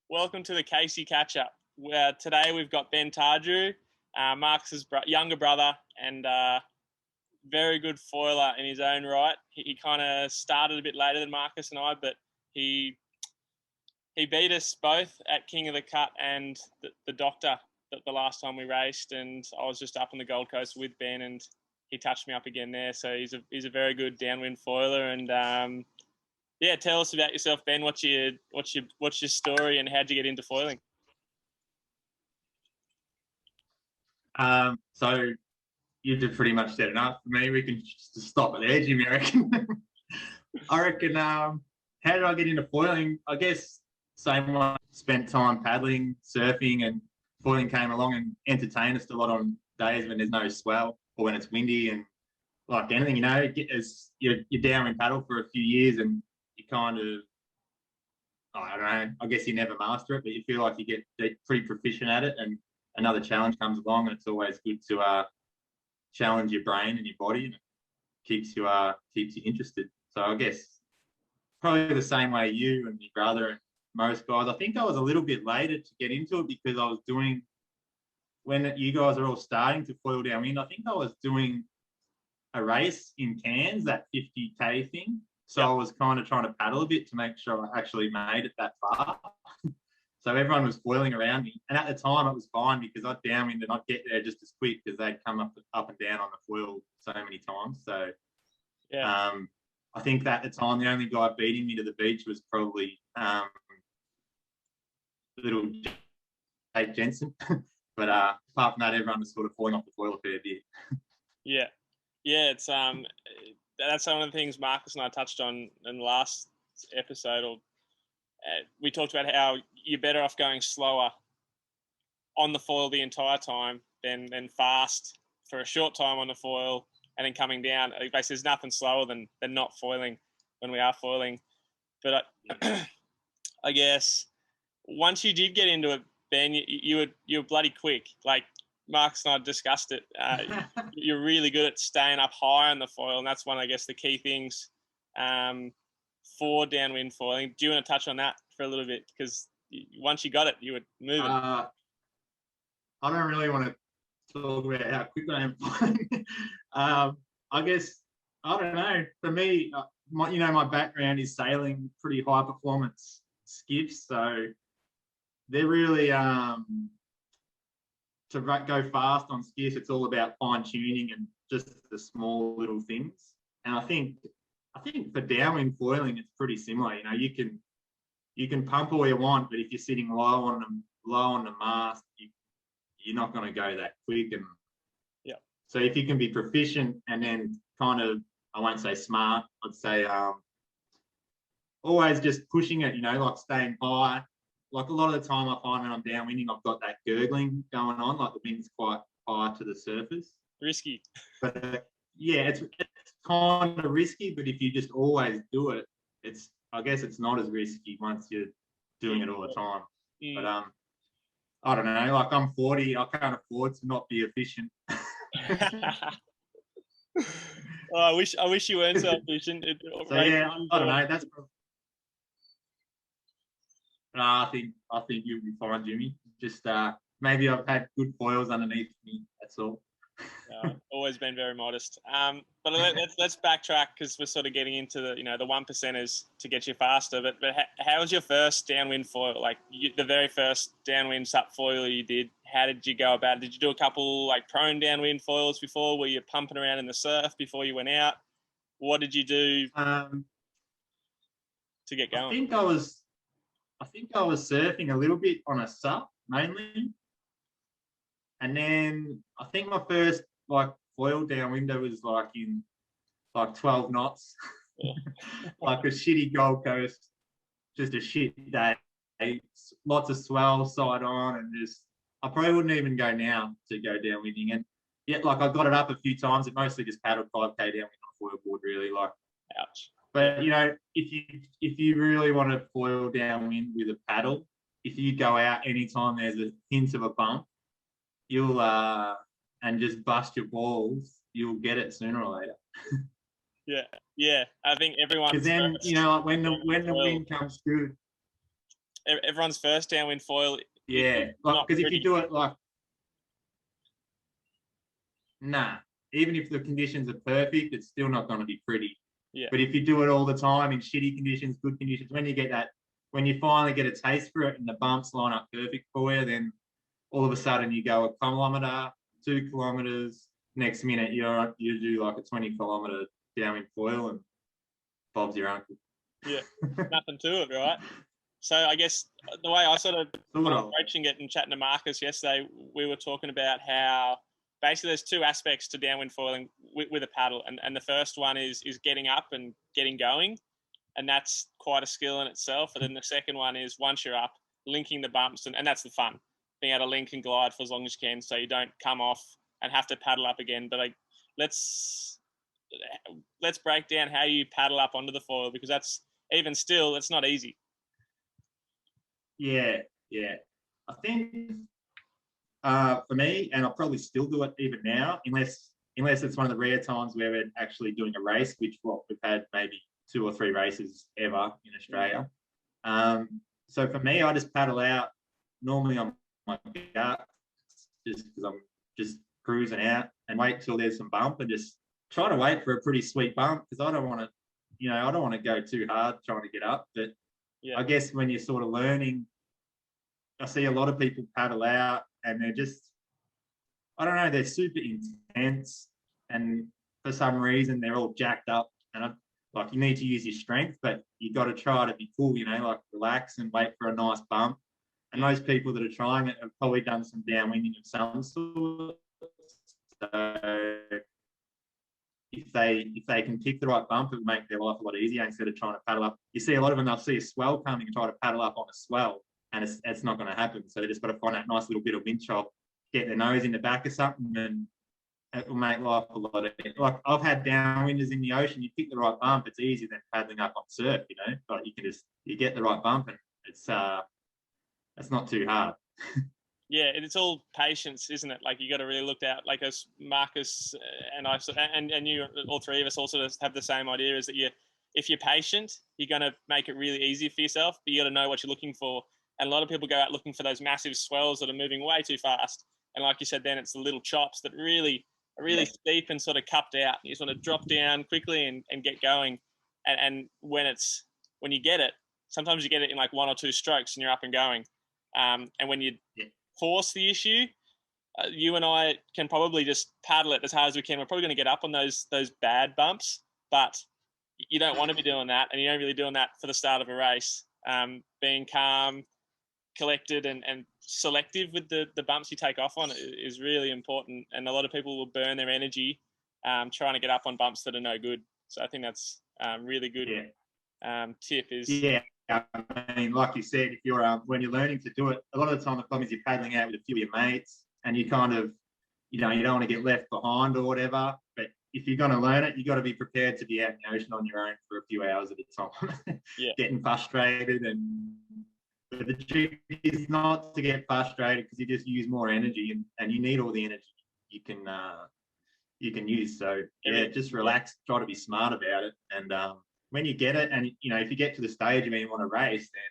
Welcome to the Casey Catch-Up. Today we've got Ben Tardrew, Marcus's younger brother, and very good foiler in his own right. He kind of started a bit later than Marcus and I, but he beat us both at King of the Cut and the Doctor the last time we raced, and I was just up on the Gold Coast with Ben, and he touched me up again there. So he's a very good downwind foiler, and yeah, tell us about yourself, Ben. What's your story, and how'd you get into foiling? So you pretty much said enough for me. We can just stop it there, Jimmy. I reckon. How did I get into foiling? I guess same one. Spent time paddling, surfing, and foiling came along and entertained us a lot on days when there's no swell or when it's windy, and like anything, you're downwind paddle for a few years and you kind of, I don't know, I guess you never master it, but you feel like you get pretty proficient at it, and another challenge comes along, and it's always good to challenge your brain and your body, and it keeps you interested. So I guess probably the same way you and your brother and most guys. I think I was a little bit later to get into it because I was doing, when you guys are all starting to foil downwind, I think I was doing a race in Cairns, that 50K thing. So I was kind of trying to paddle a bit to make sure I actually made it that far. So everyone was foiling around me. And at the time, it was fine because I'd downwind and I'd get there just as quick because they'd come up and down on the foil so many times. So I think that at the time, the only guy beating me to the beach was probably little Jake Jensen. But apart from that, everyone was sort of falling off the foil a fair bit. Yeah, it's that's one of the things Marcus and I touched on in the last episode. Or we talked about how you're better off going slower on the foil the entire time than fast for a short time on the foil and then coming down. Basically, there's nothing slower than not foiling when we are foiling. But I guess once you did get into it, Ben, you were bloody quick. Like Marcus and I discussed it. You're really good at staying up high on the foil, and that's one, I guess, the key things for downwind foiling. Do you want to touch on that for a little bit? Because once you got it, you were moving. I don't really want to talk about how quick I am foiling. I guess, I don't know. For me, my background is sailing pretty high performance skiffs, so they're really to go fast on skiffs, it's all about fine tuning and just the small little things. And I think for downwind foiling, it's pretty similar. You can pump all you want, but if you're sitting low on the mast, you're not going to go that quick. And so if you can be proficient and then kind of, I won't say smart, I'd say always just pushing it. Like staying high. Like a lot of the time I find when I'm downwinding, I've got that gurgling going on, like the wind's quite high to the surface. Risky. But it's kind of risky, but if you just always do it, I guess it's not as risky once you're doing it all the time. But I don't know, like I'm 40, I can't afford to not be efficient. I wish you weren't so efficient. I don't know, that's probably, I think you'll be fine, Jimmy. Just maybe I've had good foils underneath me. That's all. Always been very modest. But let's backtrack because we're sort of getting into the 1%ers to get you faster. But how was your first downwind foil? Like the very first downwind sup foil you did? How did you go about it? Did you do a couple like prone downwind foils before? Were you pumping around in the surf before you went out? What did you do to get going? I think I was surfing a little bit on a sup mainly, and then I think my first like foil downwinder was like in like 12 knots, like a shitty Gold Coast, just a shit day, lots of swell side on, and just I probably wouldn't even go now to go downwinding. And yet, like I got it up a few times. It mostly just paddled 5K downwind on a foil board, really. Like, ouch. But if you really want to foil downwind with a paddle, if you go out anytime there's a hint of a bump, you'll and just bust your balls, you'll get it sooner or later. Yeah. I think everyone. Because then like when the wind comes good, everyone's first downwind foil. Yeah, like because if you do it like, nah, even if the conditions are perfect, it's still not going to be pretty. Yeah. But if you do it all the time in shitty conditions, good conditions, when you finally get a taste for it and the bumps line up perfect for you, then all of a sudden you go a kilometre, 2 kilometres. Next minute you do like a 20-kilometre downwind foil and Bob's your uncle. Yeah, nothing to it, right? So I guess the way I sort of approaching it and chatting to Marcus yesterday, we were talking about how basically there's two aspects to downwind foiling with a paddle, and the first one is getting up and getting going, and that's quite a skill in itself. And then the second one is once you're up, linking the bumps, and that's the fun, being able to link and glide for as long as you can, so you don't come off and have to paddle up again. But let's break down how you paddle up onto the foil, because that's even still, it's not easy. Yeah. I think for me, and I'll probably still do it even now, unless it's one of the rare times where we're actually doing a race, which we've had maybe 2 or 3 races ever in Australia. So for me, I just paddle out normally on my gut, just because I'm just cruising out and wait till there's some bump and just try to wait for a pretty sweet bump, because I don't want to go too hard trying to get up. But I guess when you're sort of learning, I see a lot of people paddle out and they're just, I don't know, they're super intense, and for some reason they're all jacked up, and like you need to use your strength, but you got to try to be cool, like relax and wait for a nice bump. And those people that are trying it have probably done some downwinding of some sort. So if they can pick the right bump, it will make their life a lot easier instead of trying to paddle up. You see a lot of them, they'll see a swell coming and try to paddle up on a swell, and it's not going to happen. So they just got to find that nice little bit of wind chop, get their nose in the back of something, and it will make life a lot easier. Like I've had downwinders in the ocean, you pick the right bump, it's easier than paddling up on surf, but you get the right bump, and it's not too hard. Yeah, it's all patience, isn't it? Like you got to really look out. Like as Marcus and I, and you, all three of us, also have the same idea: is that if you're patient, you're going to make it really easy for yourself. But you got to know what you're looking for. And a lot of people go out looking for those massive swells that are moving way too fast. And like you said, then it's the little chops that really are really steep and sort of cupped out. You sort of drop down quickly and get going. And when you get it, sometimes you get it in like 1 or 2 strokes and you're up and going. And when you force the issue, you and I can probably just paddle it as hard as we can. We're probably going to get up on those bad bumps, but you don't want to be doing that, and you're not really doing that for the start of a race. Being calm, collected, and selective with the bumps you take off on is really important, and a lot of people will burn their energy trying to get up on bumps that are no good. So I think that's really good tip is... Yeah. I mean, like you said, if you're when you're learning to do it, a lot of the time the problem is you're paddling out with a few of your mates, and you kind of, you don't want to get left behind or whatever. But if you're going to learn it, you got to be prepared to be out in the ocean on your own for a few hours at a time, getting frustrated. But the trick is not to get frustrated, because you just use more energy, and you need all the energy you can use. So just relax, try to be smart about it, and when you get it, and if you get to the stage where you want to race, then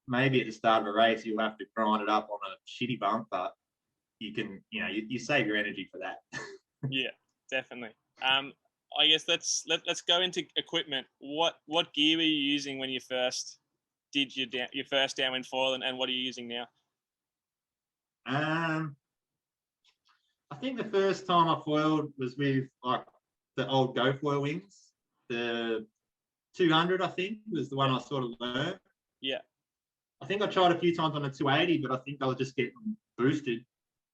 maybe at the start of a race you'll have to grind it up on a shitty bump, but you can, you save your energy for that. Yeah, definitely. I guess let's go into equipment. What gear were you using when you first did your first downwind foil, and what are you using now? I think the first time I foiled was with like the old GoFoil wings. The 200, I think, was the one I sort of learned. Yeah. I think I tried a few times on the 280, but I think I was just getting boosted.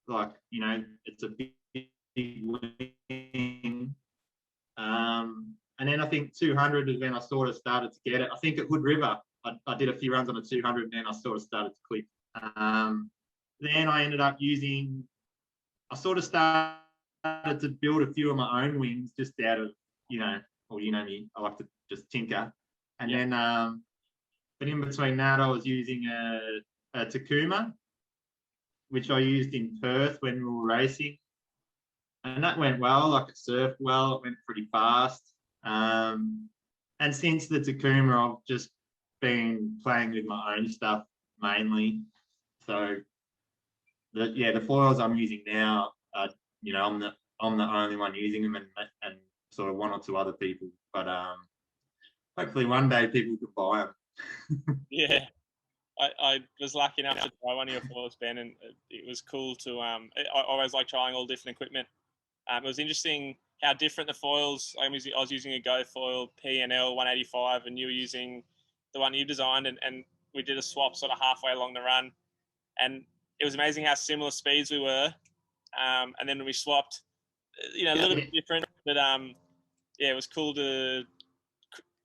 Like, it's a big wing. And then I think 200 is when I sort of started to get it. I think at Hood River, I did a few runs on the 200, and then I sort of started to click. Then I ended up I sort of started to build a few of my own wings just out of, well, me, I like to just tinker. And then, but in between that, I was using a Takuma, which I used in Perth when we were racing. And that went well, like it surfed well, it went pretty fast. And since the Takuma, I've just been playing with my own stuff mainly. So the foils I'm using now are, I'm the only one using them, and sort of one or two other people. But hopefully one day people could buy them. Yeah. I was lucky enough to try one of your foils, Ben, and it was cool to. I always like trying all different equipment. It was interesting how different the foils. I was using a Go foil PNL 185, and you were using the one you designed, and we did a swap sort of halfway along the run, and it was amazing how similar speeds we were. And then when we swapped, a little bit different, but yeah, it was cool to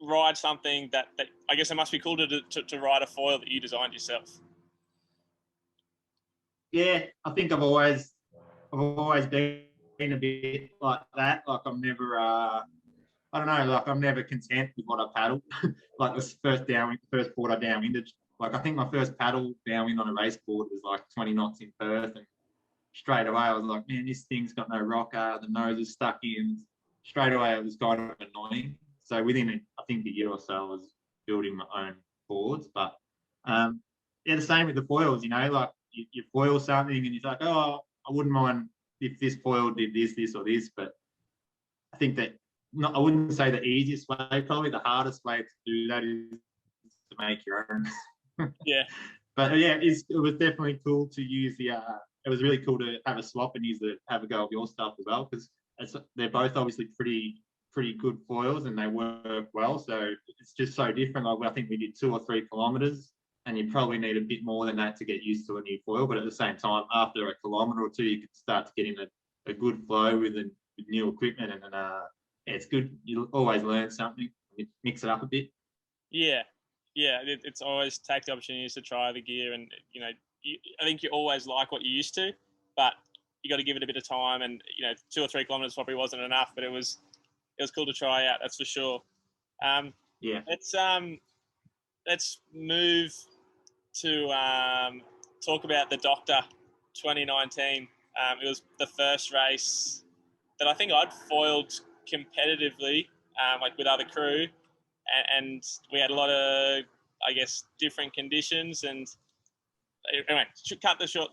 ride something that I guess it must be cool to ride a foil that you designed yourself. Yeah, I think I've always been a bit like that. Like I'm never, I don't know, like I'm never content with what I paddle. Like the first board I downwinded. Like I think my first paddle downwind on a race board was like 20 knots in Perth, and straight away I was like, man, this thing's got no rocker, the nose is stuck in. Straight away it was kind of annoying. So within I think a year or so, I was building my own boards. But yeah, the same with the foils. Like you foil something and you're like, oh, I wouldn't mind if this foil did this or this. But I think that I wouldn't say the easiest way. Probably the hardest way to do that is to make your own. Yeah. But yeah, it was definitely cool to use the. It was really cool to have a swap and have a go of your stuff as well, because they're both obviously pretty good foils and they work well. So it's just so different. Like I think we did 2 or 3 kilometers, and you probably need a bit more than that to get used to a new foil. But at the same time, after a kilometer or two, you can start to get in a good flow with new equipment, and yeah, it's good. You always learn something. You mix it up a bit. Yeah, it's always take the opportunities to try the gear, and I think you always like what you used to, but you got to give it a bit of time. And 2 or 3 kilometers probably wasn't enough, but it was cool to try out. That's for sure. Yeah. Let's move to talk about the Doctor 2019. It was the first race that I think I'd foiled competitively, like with other crew, and we had a lot of, I guess, different conditions. And anyway, cut the short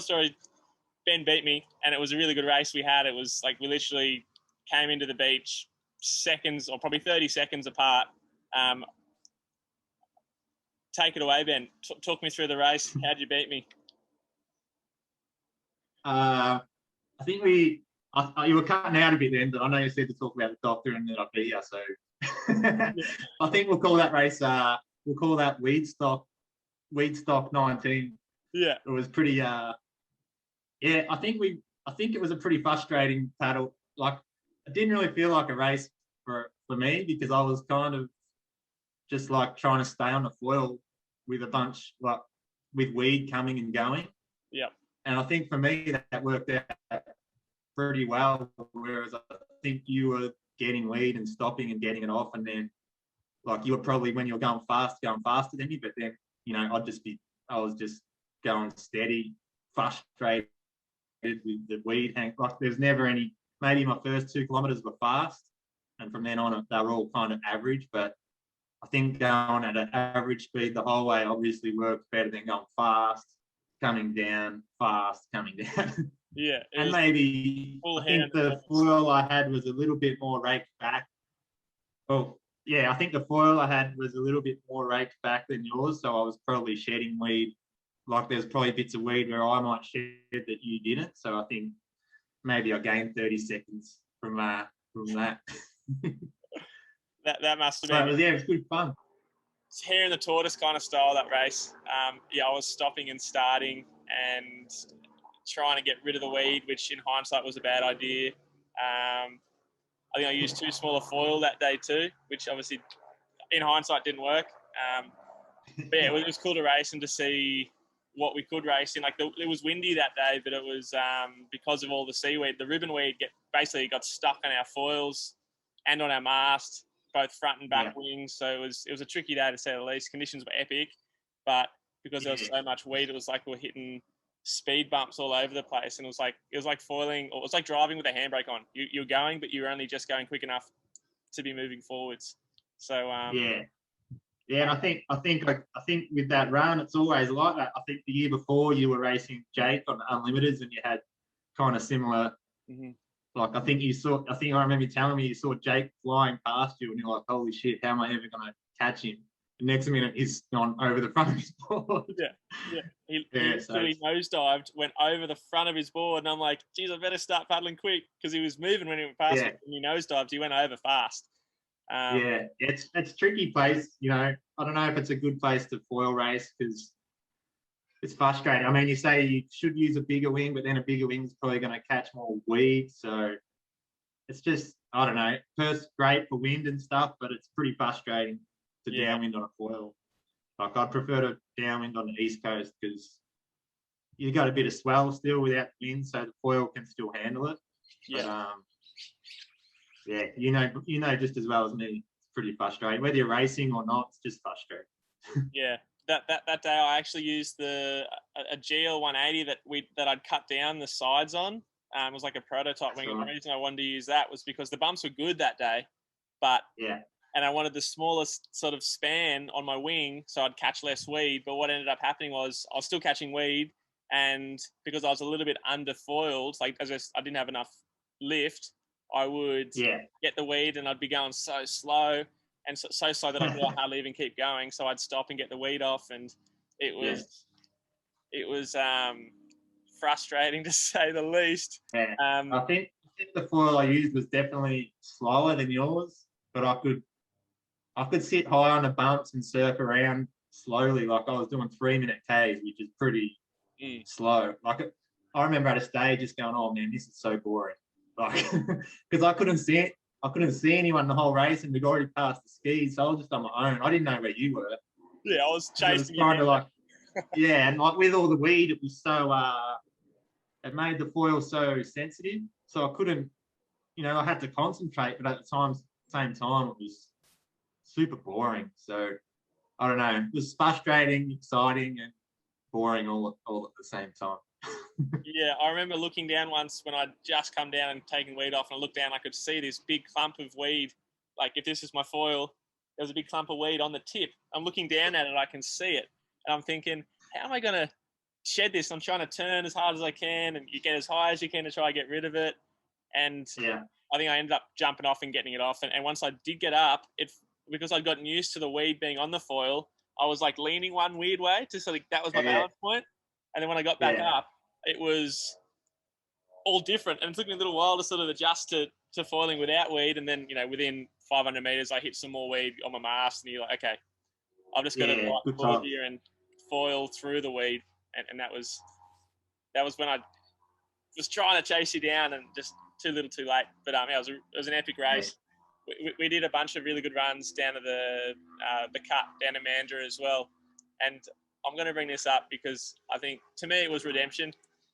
story. Ben beat me, and it was a really good race we had. It was like we literally came into the beach seconds, or probably 30 seconds apart. Take it away, Ben. Talk me through the race. How'd you beat me? I think you were cutting out a bit then, but I know you said to talk about the Doctor and then I beat you. So I think we'll call that race. We'll call that Weedstock 19. Yeah, it was pretty. Yeah, I think it was a pretty frustrating paddle. Like, it didn't really feel like a race for me, because I was kind of just like trying to stay on the foil with a bunch, like with weed coming and going. Yeah. And I think for me that worked out pretty well. Whereas I think you were getting weed and stopping and getting it off, and then like you were probably, when you were going faster than me. But then I was just going steady, frustrated with the weed hang. Like there's never any. Maybe my first 2 kilometers were fast, and from then on they were all kind of average. But I think going at an average speed the whole way obviously works better than going fast, coming down, fast, coming down. Yeah. And maybe I think the foil I had was a little bit more raked back. Well, yeah, I think the foil I had was a little bit more raked back than yours, so I was probably shedding weed. Like there's probably bits of weed where I might shed that you didn't. So I think maybe I gained 30 seconds from that. that must have been. Yeah, it was good fun. It's hare and the tortoise kind of style, that race. Yeah, I was stopping and starting and trying to get rid of the weed, which in hindsight was a bad idea. I think I used too small a foil that day too, which obviously in hindsight didn't work. But yeah, it was cool to race and to see what we could race in. Like it was windy that day, but it was because of all the seaweed, the ribbon weed basically got stuck on our foils and on our mast, both front and back wings. So it was a tricky day to say the least. Conditions were epic, but because there was so much weed, it was like we were hitting speed bumps all over the place, and it was like foiling, or it was like driving with a handbrake on. You're going, but you're only just going quick enough to be moving forwards. So Yeah, and I think with that run, it's always like that. I think the year before you were racing Jake on the Unlimiteds, and you had kind of similar. Mm-hmm. Like I think I remember you telling me you saw Jake flying past you, and you're like, "Holy shit, how am I ever going to catch him?" The next minute he's gone over the front of his board. Yeah. He So literally nosedived, went over the front of his board, and I'm like, "Geez, I better start paddling quick," because he was moving when he went past. Yeah. When he nosedived, he went over fast. It's a tricky place. I don't know if it's a good place to foil race because it's frustrating. I mean, you say you should use a bigger wing, but then a bigger wing is probably going to catch more weed. So it's just, I don't know. First, great for wind and stuff, but it's pretty frustrating to downwind on a foil. Like I'd prefer to downwind on the East Coast because you got a bit of swell still without wind, so the foil can still handle it. Yeah. But you know just as well as me, it's pretty frustrating. Whether you're racing or not, it's just frustrating. Yeah. That day I actually used a GL 180 that I'd cut down the sides on. It was like a prototype wing. And the reason I wanted to use that was because the bumps were good that day, and I wanted the smallest sort of span on my wing so I'd catch less weed. But what ended up happening was I was still catching weed, and because I was a little bit underfoiled, like as I didn't have enough lift, I would get the weed and I'd be going so slow. And so slow that I could hardly even keep going. So I'd stop and get the weed off, and it was frustrating to say the least. Yeah. I think the foil I used was definitely slower than yours, but I could sit high on the bumps and surf around slowly, like I was doing 3-minute Ks, which is pretty slow. Like I remember at a stage just going, "Oh man, this is so boring," like because I couldn't see anyone the whole race, and we'd already passed the skis, so I was just on my own. I didn't know where you were. Yeah, I was chasing you. Trying to like, and like with all the weed, it was so it made the foil so sensitive, so I couldn't, I had to concentrate, but at the same time, it was super boring. So I don't know, it was frustrating, exciting, and boring all at the same time. Yeah, I remember looking down once when I'd just come down and taken weed off, and I looked down, I could see this big clump of weed. Like if this is my foil, there was a big clump of weed on the tip. I'm looking down at it, I can see it, and I'm thinking, how am I going to shed this? I'm trying to turn as hard as I can, and you get as high as you can to try to get rid of it. And I think I ended up jumping off and getting it off. And once I did get up, because I'd gotten used to the weed being on the foil, I was like leaning one weird way to sort of, that was my balance point. And then when I got back up, it was all different. And it took me a little while to sort of adjust to foiling without weed. And then, within 500 meters, I hit some more weed on my mast, and you're like, okay, I've just got to foil here and foil through the weed. And that was when I was trying to chase you down, and just too little too late. But it was an epic race. We did a bunch of really good runs down to the cut down to Mandurah as well. And I'm going to bring this up because I think, to me, it was redemption.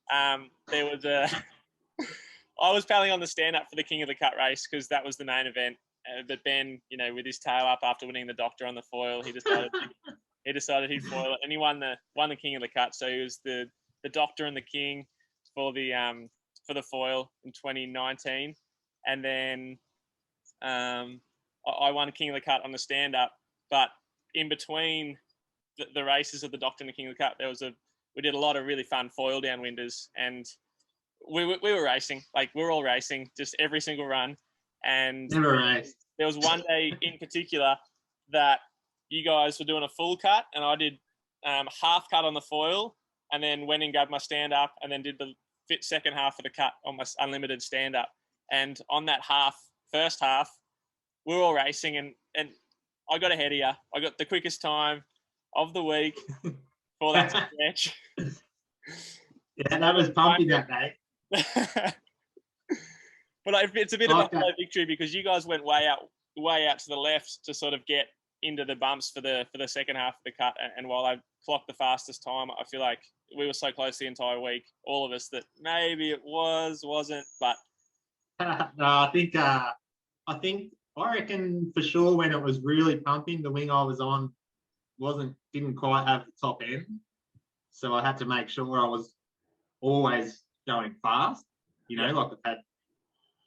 There was I was paddling on the stand-up for the King of the Cut race because that was the main event. But Ben, with his tail up after winning the Doctor on the foil, he decided he'd foil it, and he won the King of the Cut. So he was the Doctor and the King for the foil in 2019, and then I won King of the Cut on the stand-up. But in between the races of the Doctor and the King of the Cut, we did a lot of really fun foil downwinders, and we were racing, like we're all racing, just every single run. And there was one day in particular that you guys were doing a full cut, and I did half cut on the foil, and then went and grabbed my stand up, and then did the second half of the cut on my unlimited stand up. And on that first half, we were all racing, and I got ahead of you. I got the quickest time of the week for that stretch. Yeah, that was pumping that day. But it's a bit of a hollow victory because you guys went way out to the left to sort of get into the bumps for the second half of the cut. And while I clocked the fastest time, I feel like we were so close the entire week, all of us, that maybe it wasn't. But no, I reckon for sure when it was really pumping, the wing I was on didn't quite have the top end, so I had to make sure I was always going fast. Like I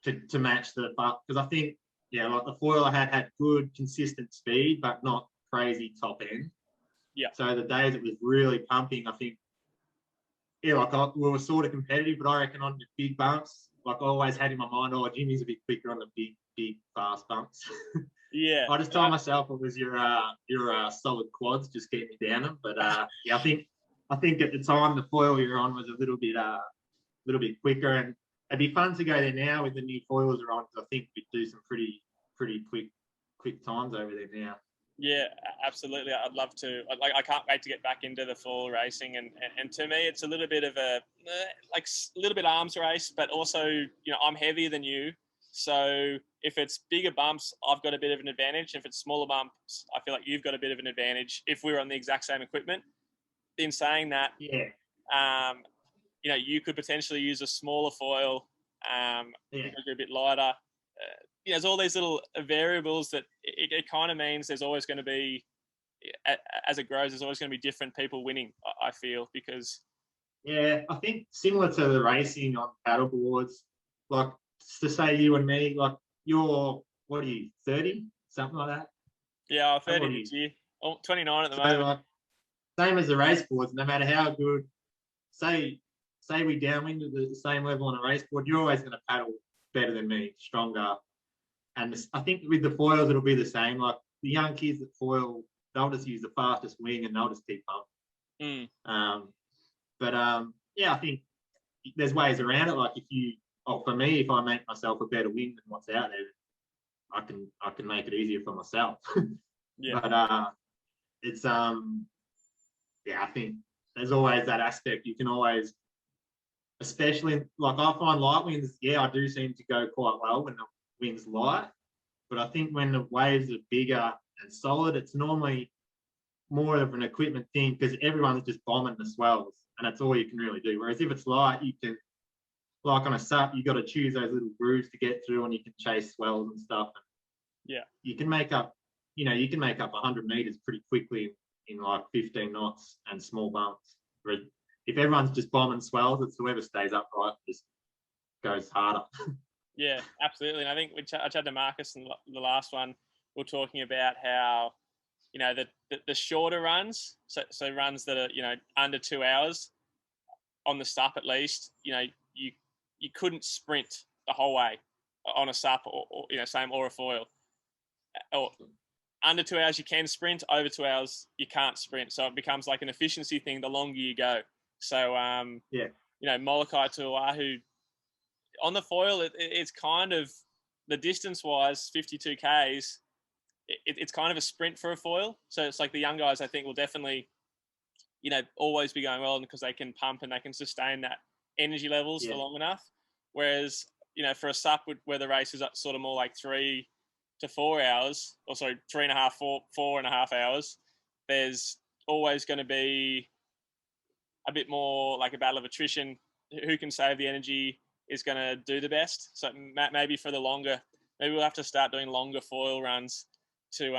had to match because I think like the foil I had good consistent speed, but not crazy top end. Yeah. So the days it was really pumping, I think, yeah, like we were sort of competitive, but I reckon on the big bumps, like I always had in my mind, oh, Jimmy's a bit quicker on the big, fast bumps. Yeah. I just told myself it was your solid quads just getting me down them. But yeah, I think at the time the foil you're on was a little bit quicker, and it'd be fun to go there now with the new foils are on. I think we'd do some pretty quick times over there now. Yeah, absolutely. I'd love to. I can't wait to get back into the foil racing, and to me, it's a little bit of a little bit arms race, but also I'm heavier than you, so if it's bigger bumps, I've got a bit of an advantage. If it's smaller bumps, I feel like you've got a bit of an advantage. If we're on the exact same equipment. In saying that, yeah, you could potentially use a smaller foil, because you're a bit lighter. There's all these little variables that it kind of means there's always going to be, as it grows, there's always going to be different people winning, I feel, because... Yeah, I think similar to the racing on paddle boards, like to say you and me, like you're, what are you, 30? Something like that? Yeah, I'm 30 this year. Oh, 29 at the so moment. Like, same as the race boards, no matter how good, say we downwind at the same level on a race board, you're always going to paddle better than me, stronger. And I think with the foils, it'll be the same. Like the young kids that foil, they'll just use the fastest wing and they'll just keep pumping. Yeah, I think there's ways around it. Like for me, if I make myself a better wing than what's out there, I can make it easier for myself. Yeah. But it's yeah, I think there's always that aspect. You can always, especially like I find light winds, yeah, I do seem to go quite well when the wind's light. But I think when the waves are bigger and solid, it's normally more of an equipment thing because everyone's just bombing the swells and that's all you can really do. Whereas if it's light, you can, like on a SUP, you've got to choose those little grooves to get through and you can chase swells and stuff. Yeah. You can make up 100 meters pretty quickly in like 15 knots and small bumps. Whereas if everyone's just bombing swells, it's whoever stays upright just goes harder. Yeah, absolutely. And I think I chatted to Marcus in the last one. We're talking about how, the shorter runs, so runs that are, under 2 hours on the SUP at least, you couldn't sprint the whole way on a SUP or same or a foil. Or under 2 hours you can sprint, over 2 hours you can't sprint. So it becomes like an efficiency thing the longer you go. So Molokai to Oahu on the foil, it's kind of the distance wise 52 Ks. It's kind of a sprint for a foil. So it's like the young guys I think will definitely always be going well because they can pump and they can sustain that energy levels for long enough. Whereas for a SUP where the race is sort of more like 3 to 4 hours, or sorry, 3.5, 4.5 hours, there's always going to be a bit more like a battle of attrition. Who can save the energy is going to do the best. So maybe for the longer, maybe we'll have to start doing longer foil runs to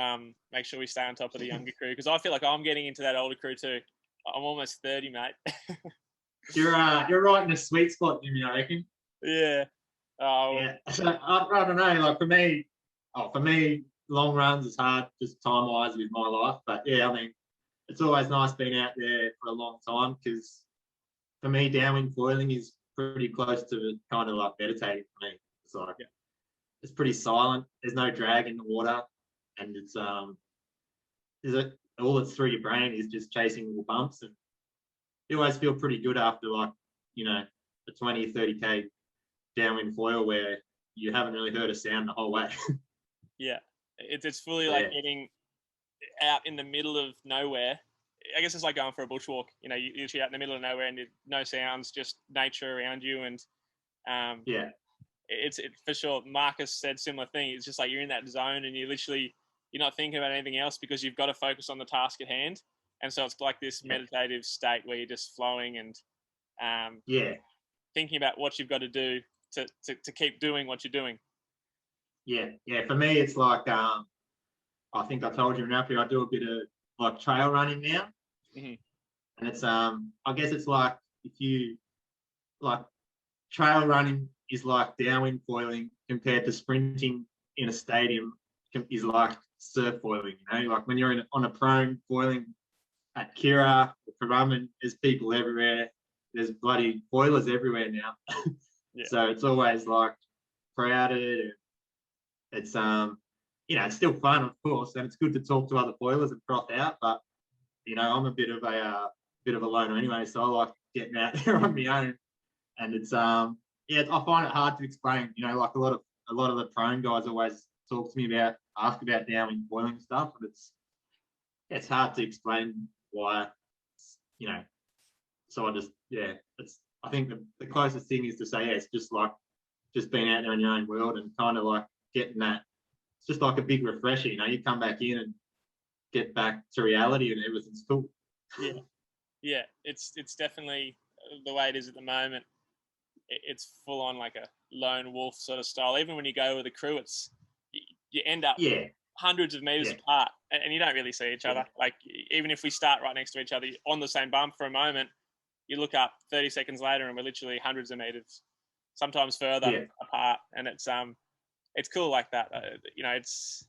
make sure we stay on top of the younger crew. Because I feel like I'm getting into that older crew too. I'm almost 30, mate. You're right in the sweet spot, Jimmy, I reckon. Yeah. Yeah. So, I don't know. Like for me, long runs is hard just time wise with my life. But yeah, I mean, it's always nice being out there for a long time because for me, downwind foiling is pretty close to kind of like meditating for me. It's like it's pretty silent. There's no drag in the water, and it's all that's through your brain is just chasing little bumps, and you always feel pretty good after like a 20, 30K downwind foil where you haven't really heard a sound the whole way. Yeah, it's fully like getting out in the middle of nowhere. I guess it's like going for a bushwalk. You're out in the middle of nowhere and no sounds, just nature around you. And it's for sure. Marcus said similar thing. It's just like you're in that zone and you're not thinking about anything else because you've got to focus on the task at hand. And so it's like this meditative state where you're just flowing and thinking about what you've got to do to keep doing what you're doing. Yeah. For me, it's like I think I told you enough here. I do a bit of like trail running now, and it's I guess it's like if you like trail running is like downwind foiling compared to sprinting in a stadium is like surf foiling. You know, like when you're on a prone foiling at Kira or Currumbin, there's people everywhere. There's bloody foilers everywhere now. Yeah. So it's always like crowded. It's you know, it's still fun, of course, and it's good to talk to other foilers and froth out. But you know, I'm a bit of a loner anyway, so I like getting out there on my own. And it's yeah, I find it hard to explain. You know, like a lot of the prone guys always talk to me about, ask about downwind foiling stuff, but it's hard to explain why. You know, so I think the closest thing is to say, yeah, it's just being out there in your own world and kind of like getting that. It's just like a big refresher, you know. You come back in and get back to reality, and everything's cool. Yeah. It's definitely the way it is at the moment. It's full on like a lone wolf sort of style. Even when you go with a crew, it's you end up hundreds of meters apart, and you don't really see each other. Like even if we start right next to each other on the same bump for a moment, you look up 30 seconds later, and we're literally hundreds of meters, sometimes further apart. And it's cool like that. You know, it's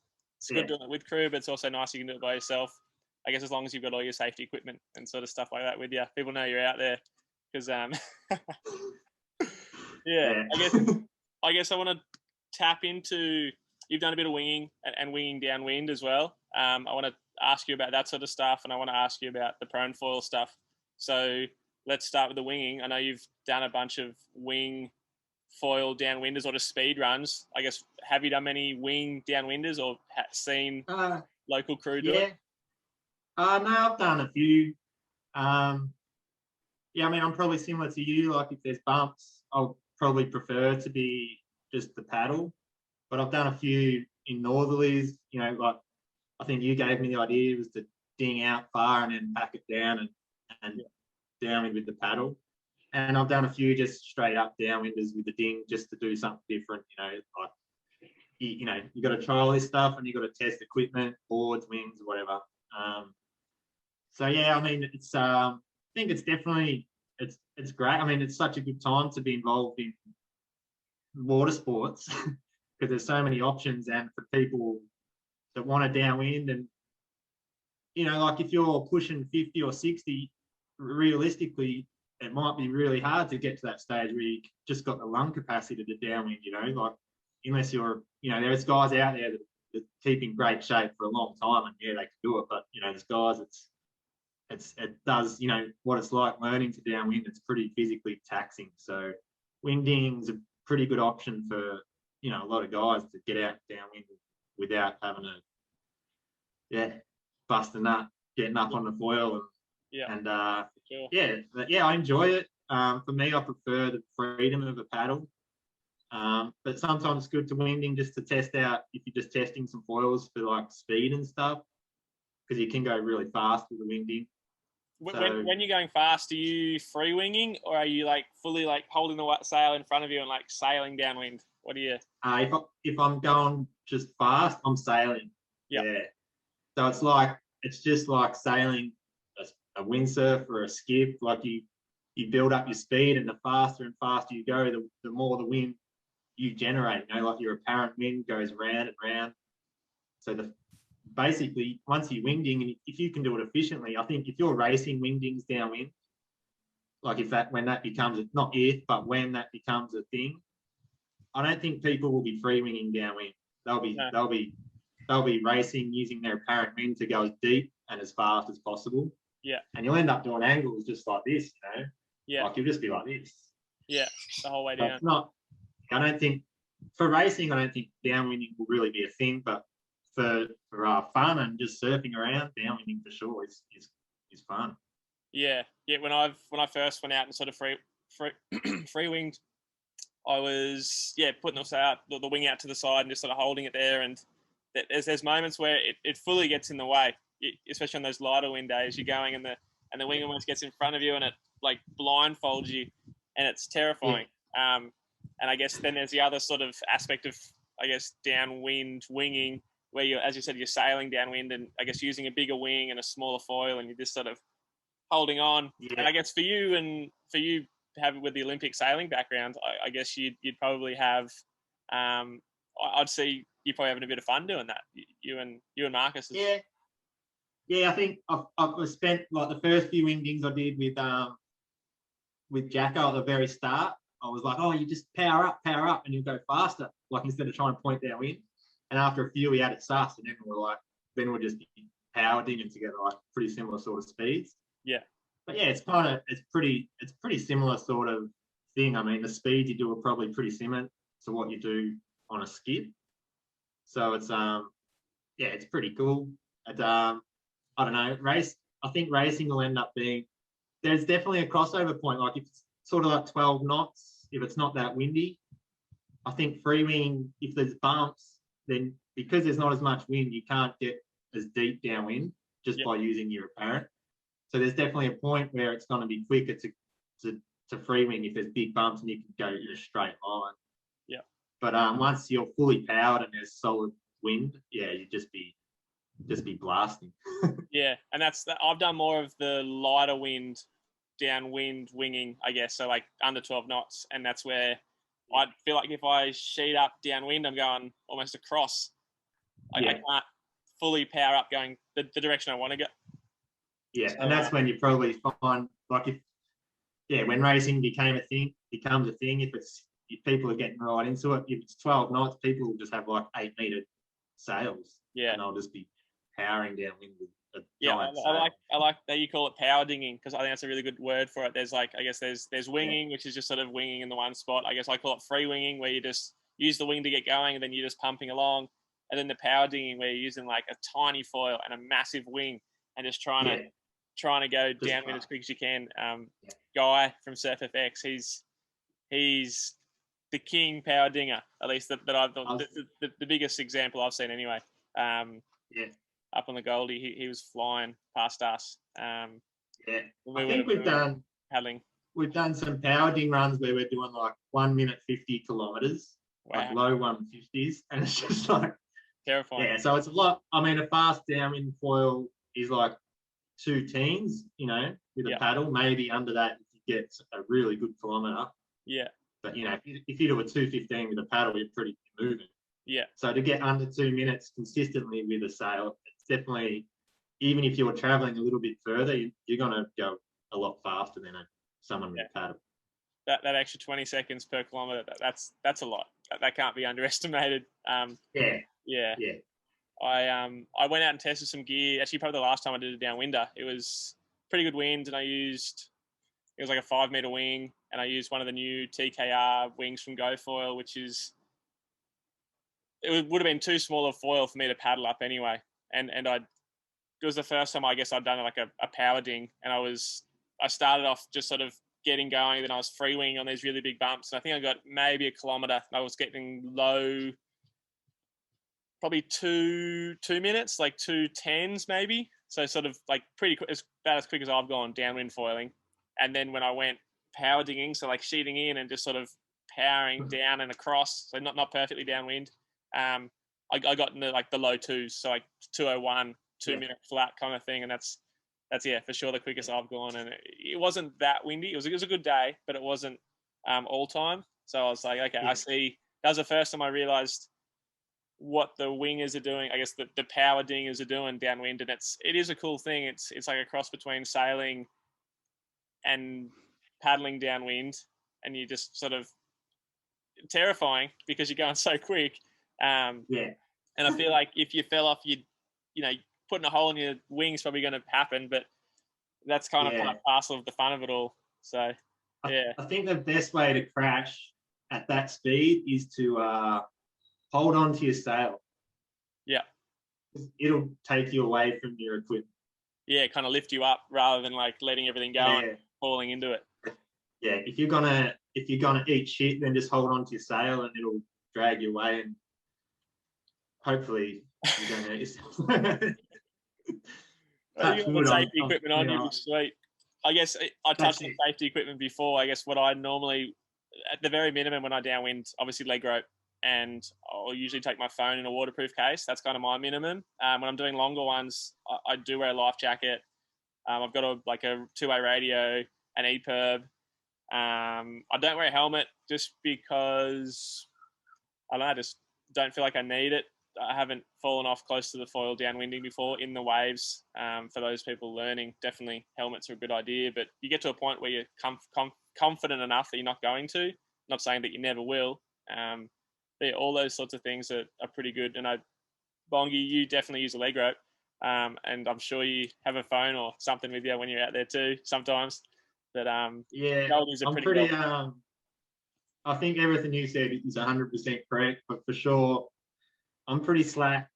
good doing it with crew, but it's also nice you can do it by yourself. I guess as long as you've got all your safety equipment and sort of stuff like that with you, people know you're out there. Because I guess I want to tap into. You've done a bit of winging and winging downwind as well. I want to ask you about that sort of stuff, and I want to ask you about the prone foil stuff. So let's start with the winging. I know you've done a bunch of wing foil downwinders or just speed runs. I guess, have you done many wing downwinders or seen local crew do it? No, I've done a few. Yeah, I mean, I'm probably similar to you. Like, if there's bumps, I'll probably prefer to be just the paddle. But I've done a few in northerlies. You know, like I think you gave me the idea was to ding out far and then back it down and downwind with the paddle. And I've done a few just straight up downwinders with the ding just to do something different. You know, like you know, you got to try all this stuff and you got to test equipment, boards, wings, whatever. So yeah, I mean, it's I think it's definitely it's great. I mean, it's such a good time to be involved in water sports because there's so many options, and for people that want to downwind, and you know, like if you're pushing 50 or 60, realistically, it might be really hard to get to that stage where you just got the lung capacity to downwind. You know, like unless you're, you know, there's guys out there that keep in great shape for a long time, and yeah, they can do it. But you know, there's guys it does, you know, what it's like learning to downwind. It's pretty physically taxing. So wingding's a pretty good option for, you know, a lot of guys to get out downwind without having to, bust a nut, getting up on the foil and I enjoy it. For me, I prefer the freedom of a paddle. But sometimes it's good to wingding just to test out if you're just testing some foils for like speed and stuff, because you can go really fast with the wingding. When you're going fast, are you free winging or are you like fully like holding the sail in front of you and like sailing downwind? What do you? If I'm going just fast, I'm sailing. Yep. Yeah. So it's just like sailing a windsurf or a skiff. Like you build up your speed, and the faster and faster you go, the more the wind you generate. You know, like your apparent wind goes round and round. So basically, once you're wingding, and if you can do it efficiently, I think if you're racing wingdings downwind, like when that becomes when that becomes a thing, I don't think people will be free winging downwind. They'll be racing using their apparent wind to go as deep and as fast as possible. Yeah. And you'll end up doing angles just like this, you know. Yeah. Like you'll just be like this. Yeah, the whole way down. It's not. I don't think for racing, I don't think downwinding will really be a thing, but for fun and just surfing around, downwinding for sure is fun. Yeah. When I first went out and sort of free winged, I was putting the wing out to the side and just sort of holding it there, and there's moments where it fully gets in the way, especially on those lighter wind days. You're going and the wing almost gets in front of you and it like blindfolds you, and it's terrifying. Yeah. And I guess then there's the other sort of aspect of, I guess, downwind winging, where you're, as you said, you're sailing downwind and I guess using a bigger wing and a smaller foil, and you're just sort of holding on. Yeah. And I guess for you have with the Olympic sailing background, I guess you'd probably have, I'd see you're probably having a bit of fun doing that. You and Marcus. Yeah. I think I've spent like the first few wingdings I did with Jacko at the very start. I was like, oh, you just power up, and you'll go faster. Like instead of trying to point downwind. And after a few, we had it sus, and then we'll just be power dinging together, like pretty similar sort of speeds. Yeah. But yeah, it's pretty similar sort of thing. I mean, the speeds you do are probably pretty similar to what you do on a skid. So it's it's pretty cool. And I don't know, I think racing will end up being, there's definitely a crossover point. Like if it's sort of like 12 knots, if it's not that windy, I think freewing, if there's bumps, then because there's not as much wind, you can't get as deep downwind just by using your apparent. So there's definitely a point where it's going to be quicker to freewing if there's big bumps and you can go in a straight line. Yeah. But once you're fully powered and there's solid wind, you just be blasting. Yeah, and I've done more of the lighter wind, downwind winging, I guess. So like under 12 knots, and that's where I feel like if I sheet up downwind, I'm going almost across. I can't fully power up going the direction I want to go. Yeah, so, and that's when you probably find, like when racing becomes a thing, if people are getting right into it, if it's 12 knots, people will just have like 8-meter sails. Yeah. And I'll just be powering downwind with a giant sail. I like that you call it power dinging, because I think that's a really good word for it. There's there's winging, which is just sort of winging in the one spot. I guess I call it free winging, where you just use the wing to get going and then you're just pumping along. And then the power dinging, where you're using like a tiny foil and a massive wing and just trying to go downwind as quick as you can. Guy from Surf FX, he's the king power dinger, at least that I've the biggest example I've seen anyway. Up on the Goldie, he was flying past us. I think we've done paddling. We've done some power ding runs where we're doing like 1 minute 50 kilometers, like low 150s, and it's just like terrifying. Yeah, so it's a lot. I mean, a fast downwind foil is like 2 teens, with a paddle. Maybe under that if you get a really good kilometer. Yeah. But if you do a 2:15 with a paddle, you're pretty moving. Yeah. So to get under 2 minutes consistently with a sail, it's definitely, even if you're traveling a little bit further, you're going to go a lot faster than someone with a paddle. That extra 20 seconds per kilometer, that's a lot. That can't be underestimated. Yeah. I went out and tested some gear. Actually, probably the last time I did a downwinder, it was pretty good wind, and it was like a 5-meter wing, and I used one of the new TKR wings from GoFoil, which would have been too small a foil for me to paddle up anyway. And it was the first time I guess I'd done like a power ding, and I started off just sort of getting going, then I was free winging on these really big bumps, and I think I got maybe a kilometer. I was getting low, probably two minutes, like 2:10s maybe. So sort of like pretty quick, about as quick as I've gone downwind foiling. And then when I went power dinging, so like sheeting in and just sort of powering down and across, so not perfectly downwind, I got into like the low 2s, so like 2:01, 2 minute flat kind of thing, and that's for sure the quickest I've gone. And it wasn't that windy. It was a good day, but it wasn't all time. So I was like, okay, I see. That was the first time I realized what the wingers are doing. I guess the power dingers are doing downwind, and it is a cool thing. It's like a cross between sailing and paddling downwind, and you just sort of terrifying because you're going so quick. And I feel like if you fell off, putting a hole in your wing's probably going to happen, but that's kind of part and parcel of the fun of it all. So, I think the best way to crash at that speed is to hold on to your sail. Yeah. It'll take you away from your equipment. Yeah, kind of lift you up rather than like letting everything go and falling into it. Yeah, if you're gonna eat shit, then just hold on to your sail and it'll drag you away, and hopefully you don't hurt yourself. The safety equipment on you is sweet. I guess I touched on safety equipment before. I guess what I normally, at the very minimum when I downwind, obviously leg rope, and I'll usually take my phone in a waterproof case. That's kind of my minimum. When I'm doing longer ones, I do wear a life jacket. I've got a 2-way radio, an EPIRB. I don't wear a helmet just because, I don't know, just don't feel like I need it. I haven't fallen off close to the foil downwinding before in the waves. For those people learning, definitely helmets are a good idea, but you get to a point where you're confident enough that you're not going to. Not saying that you never will. All those sorts of things are pretty good. And Bongi, you definitely use a leg rope, and I'm sure you have a phone or something with you when you're out there too sometimes. But yeah, I'm pretty. I think everything you said is 100% correct, but for sure, I'm pretty slack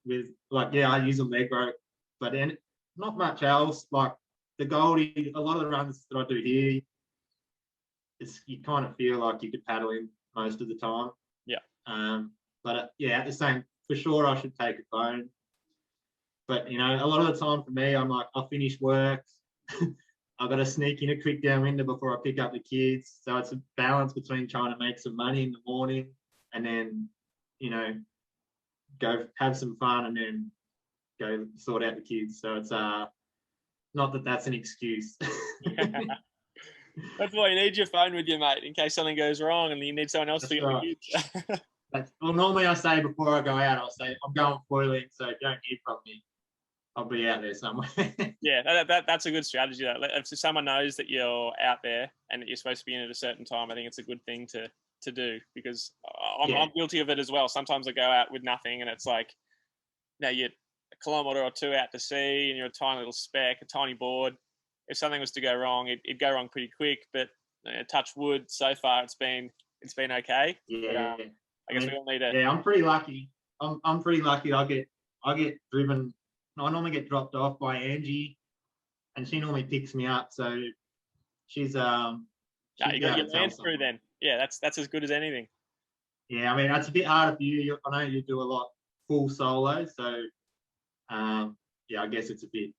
with I use a leg rope, but then not much else. Like the Goldie, a lot of the runs that I do here, you kind of feel like you could paddle in most of the time. Yeah. But at the same, for sure, I should take a phone. But a lot of the time for me, I'm like, I'll finish work. I've got to sneak in a quick downwinder before I pick up the kids. So it's a balance between trying to make some money in the morning and then, go have some fun and then go sort out the kids. So it's not that that's an excuse. That's why you need your phone with you, mate, in case something goes wrong and you need someone else to get the kids. Well, normally I say before I go out, I'll say, I'm going foiling, so don't hear from me. I'll be out there somewhere. Yeah, that's a good strategy. Though. If someone knows that you're out there and that you're supposed to be in at a certain time, I think it's a good thing to do, because I'm guilty of it as well. Sometimes I go out with nothing and it's like, you're a kilometre or two out to sea and you're a tiny little speck, a tiny board. If something was to go wrong, it'd go wrong pretty quick. But touch wood, so far it's been okay. Yeah, but, I guess we all need to. Yeah, I'm pretty lucky. I'm pretty lucky. I get driven. I normally get dropped off by Angie, and she normally picks me up. So she's you got your land through then. Yeah, that's as good as anything. Yeah, I mean that's a bit harder for you. I know you do a lot full solo, so I guess it's a bit.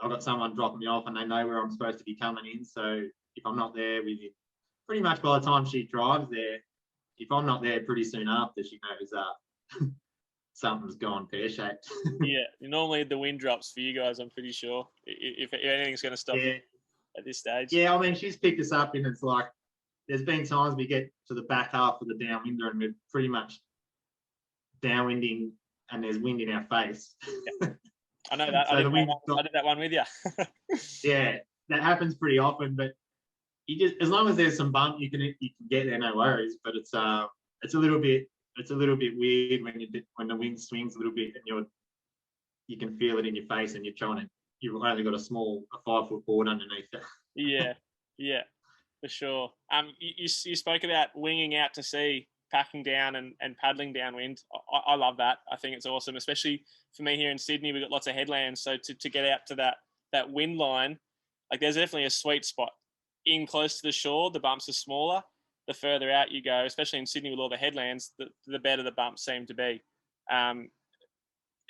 I've got someone dropping me off, and they know where I'm supposed to be coming in. So if I'm not there with it, pretty much by the time she drives there, if I'm not there pretty soon after, she knows something's gone pear-shaped. Yeah, normally the wind drops for you guys, I'm pretty sure, if anything's going to stop you at this stage. Yeah, I mean, she's picked us up, and it's like there's been times we get to the back half of the downwinder and we're pretty much downwinding and there's wind in our face. Yeah. I know that. So I did that one with you. Yeah, that happens pretty often, but you just, as long as there's some bump, you can get there, no worries. But it's a little bit weird when the wind swings a little bit and you can feel it in your face and you've only got a 5-foot board underneath it. Yeah, for sure. You spoke about winging out to sea, packing down and paddling downwind. I love that. I think it's awesome, especially for me here in Sydney. We've got lots of headlands, so to get out to that wind line, like there's definitely a sweet spot. In close to the shore, the bumps are smaller. The further out you go, especially in Sydney with all the headlands, the better the bumps seem to be. And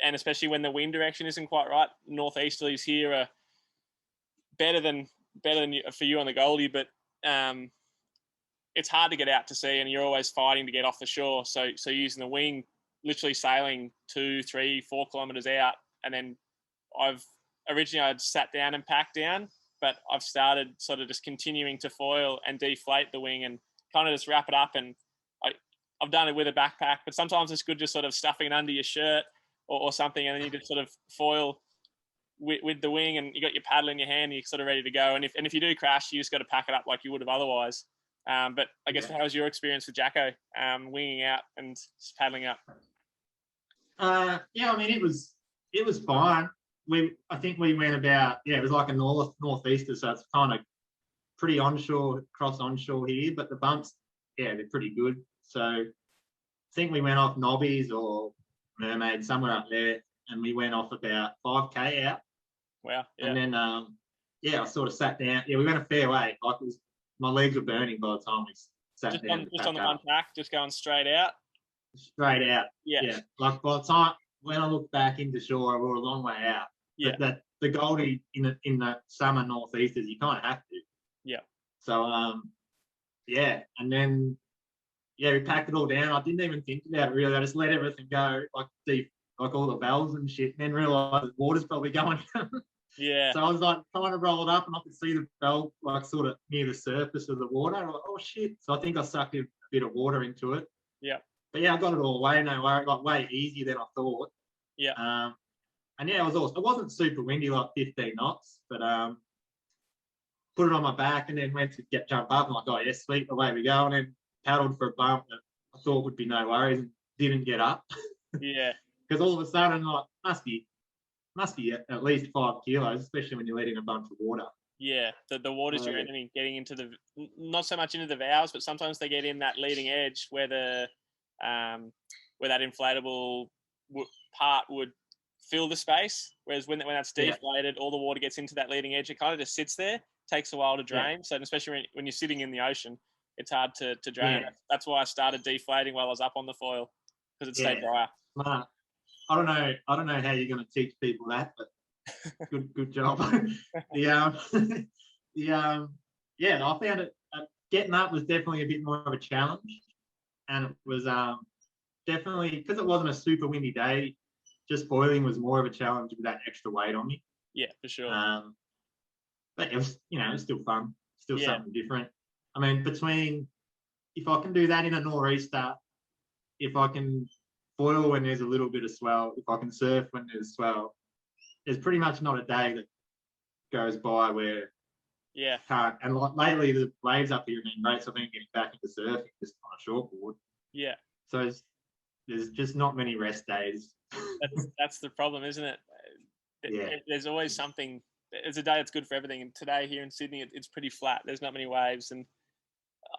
especially when the wind direction isn't quite right, northeasterlies here are better than for you on the Goldie, but it's hard to get out to sea, and you're always fighting to get off the shore. So using the wing, literally sailing 2, 3, 4 kilometres out, and then I'd sat down and packed down, but I've started sort of just continuing to foil and deflate the wing and kind of just wrap it up. And I've done it with a backpack, but sometimes it's good just sort of stuffing it under your shirt or something, and then you just sort of foil with the wing, and you got your paddle in your hand, and you're sort of ready to go. And if you do crash, you just got to pack it up like you would have otherwise. But I guess how was your experience with Jacko, winging out and paddling up? I mean it was fine. I think we went about, it was like a northeaster, so it's kind of pretty cross onshore here, but the bumps, they're pretty good. So I think we went off Nobbies or Mermaid, somewhere up there, and we went off about 5K out. Wow. Yeah. And then, I sort of sat down. Yeah, we went a fair way. Like my legs were burning by the time we sat down. Just on the one pack, just going straight out? Straight out. Yeah. Like by the time, when I look back into shore, we were a long way out. Yeah. But the Goldie in the summer northeasters, you kind of have to. Yeah. So and then we packed it all down. I didn't even think about it really. I just let everything go, like all the valves and shit, and then realised the water's probably going down. Yeah. So I was like trying to roll it up, and I could see the valve like sort of near the surface of the water. I'm like, oh shit! So I think I sucked a bit of water into it. Yeah. But yeah, I got it all away. No worry, like way easier than I thought. Yeah. And yeah, it was awesome. It wasn't super windy, like 15 knots, but put it on my back and then went to jump up. I'm like, oh yeah, sweet, away we go. And then paddled for a bump that I thought would be no worries and didn't get up. Yeah. Because all of a sudden, like, must be at least 5 kilos, especially when you're letting a bunch of water. Yeah, the water's your enemy, getting into not so much into the valves, but sometimes they get in that leading edge where where that inflatable part would fill the space. Whereas when that's deflated, all the water gets into that leading edge. It kind of just sits there, takes a while to drain. Yeah. So especially when you're sitting in the ocean, it's hard to drain. Yeah. That's why I started deflating while I was up on the foil, because it stayed drier. Smart. I don't know how you're going to teach people that, but good job. I found it getting up was definitely a bit more of a challenge, and it was definitely because it wasn't a super windy day. Just foiling was more of a challenge with that extra weight on me. Yeah, for sure. But it was, it was still fun, something different. I mean, between if I can do that in a nor'easter, if I can foil when there's a little bit of swell, if I can surf when there's swell, there's pretty much not a day that goes by where can't. And like lately, the waves up here have been great, so I've been getting back into surfing just on a shortboard. Yeah. So there's just not many rest days. That's the problem, isn't it? There's always something. It's a day that's good for everything. And today here in Sydney, it's pretty flat. There's not many waves, and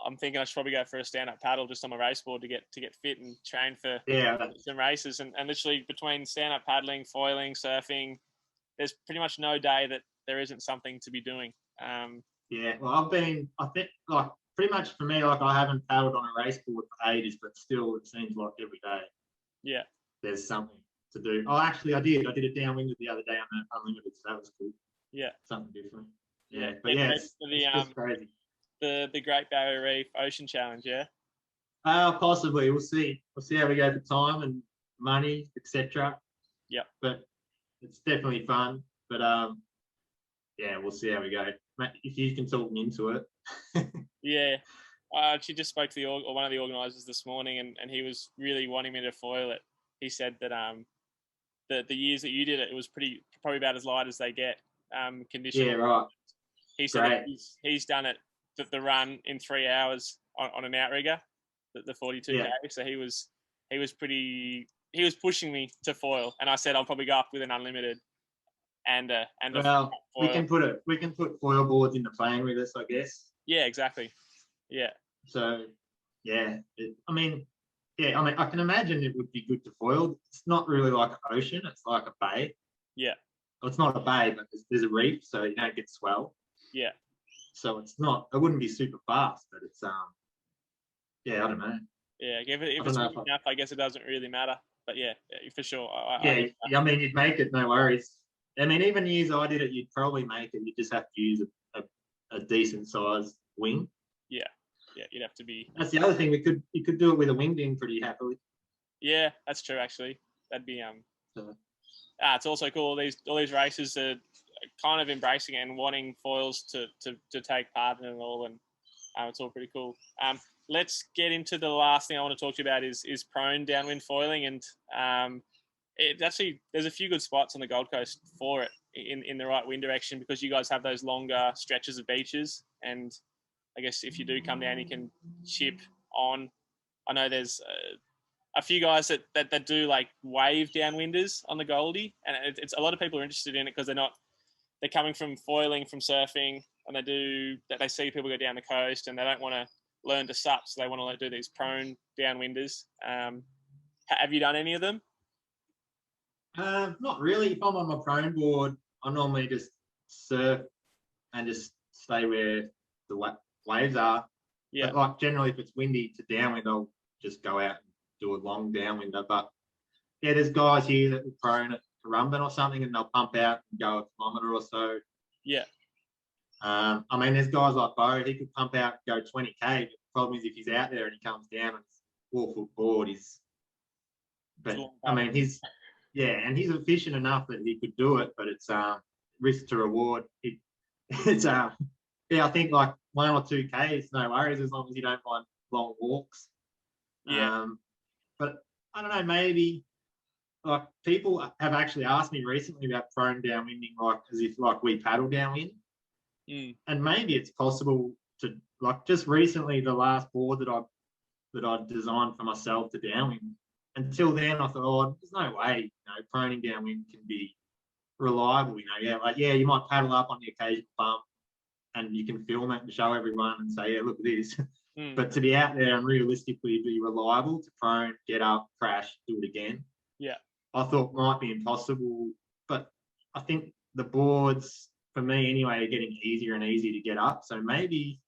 I'm thinking I should probably go for a stand-up paddle just on my race board to get fit and train for some races. And literally between stand-up paddling, foiling, surfing, there's pretty much no day that there isn't something to be doing. Well, I think like pretty much for me, like I haven't paddled on a race board for ages, but still it seems like every day. Yeah. There's something to do. Oh, actually I did a downwind the other day on the unlimited, so that was cool. Yeah. Something different. Yeah. But yeah, it's just crazy. The Great Barrier Reef Ocean Challenge, yeah? Possibly. We'll see. We'll see how we go for time and money, etc. Yeah. But it's definitely fun. But we'll see how we go. If you can talk me into it. Yeah. I actually just spoke to one of the organisers this morning, and he was really wanting me to foil it. He said that the years that you did it, it was probably about as light as they get. Condition. Yeah, right. He said he's done it the run in 3 hours on an outrigger, the 42K. Yeah. So he was pushing me to foil, and I said I'll probably go up with an unlimited we can put foil boards in the plane with us, I guess. Yeah, exactly. Yeah. So I can imagine it would be good to foil. It's not really like an ocean; it's like a bay. Yeah. Well, it's not a bay, but there's a reef, so you don't get swell. Yeah. So it's not. It wouldn't be super fast, but it's I don't know. Yeah, if it's enough, I guess it doesn't really matter. But yeah, for sure. I mean, you'd make it, no worries. I mean, even years I did it, you'd probably make it. You just have to use a decent sized wing. Yeah, you'd have to be. That's the other thing. You could do it with a winged in pretty happily. Yeah, that's true. Actually, that'd be it's also cool. All these races are kind of embracing and wanting foils to take part in it all, and it's all pretty cool. Let's get into the last thing I want to talk to you about is prone downwind foiling, and it actually there's a few good spots on the Gold Coast for it in the right wind direction, because you guys have those longer stretches of beaches, and I guess if you do come down, you can chip on. I know there's a few guys that do like wave downwinders on the Goldie, and it's a lot of people are interested in it because they're coming from foiling, from surfing, and they see people go down the coast and they don't want to learn to sup, so they want to do these prone downwinders. Have you done any of them? Not really. If I'm on my prone board, I normally just surf and just stay where the waves are. Yeah. But like generally, if it's windy to downwind, I'll just go out and do a long downwinder. But yeah, there's guys here that are prone at Currumbin or something, and they'll pump out and go a kilometre or so. Yeah. I mean, there's guys like Bo. He could pump out and go 20K. But the problem is if he's out there and he comes down and it's 4-foot board, but I mean, he's efficient enough that he could do it, but it's risk to reward. I think like 1 or 2K is no worries as long as you don't mind long walks. Yeah. But I don't know, maybe like people have actually asked me recently about prone downwinding, like as if like we paddle downwind. And maybe it's possible to, like, just recently the last board that I designed for myself to downwind. Until then, I thought, oh, there's no way, proning downwind can be reliable. Yeah, you might paddle up on the occasional bump, and you can film it and show everyone and say, yeah, look at this. But to be out there and realistically be reliable to prone, get up, crash, do it again. Yeah, I thought might be impossible, but I think the boards, for me anyway, are getting easier and easier to get up. So maybe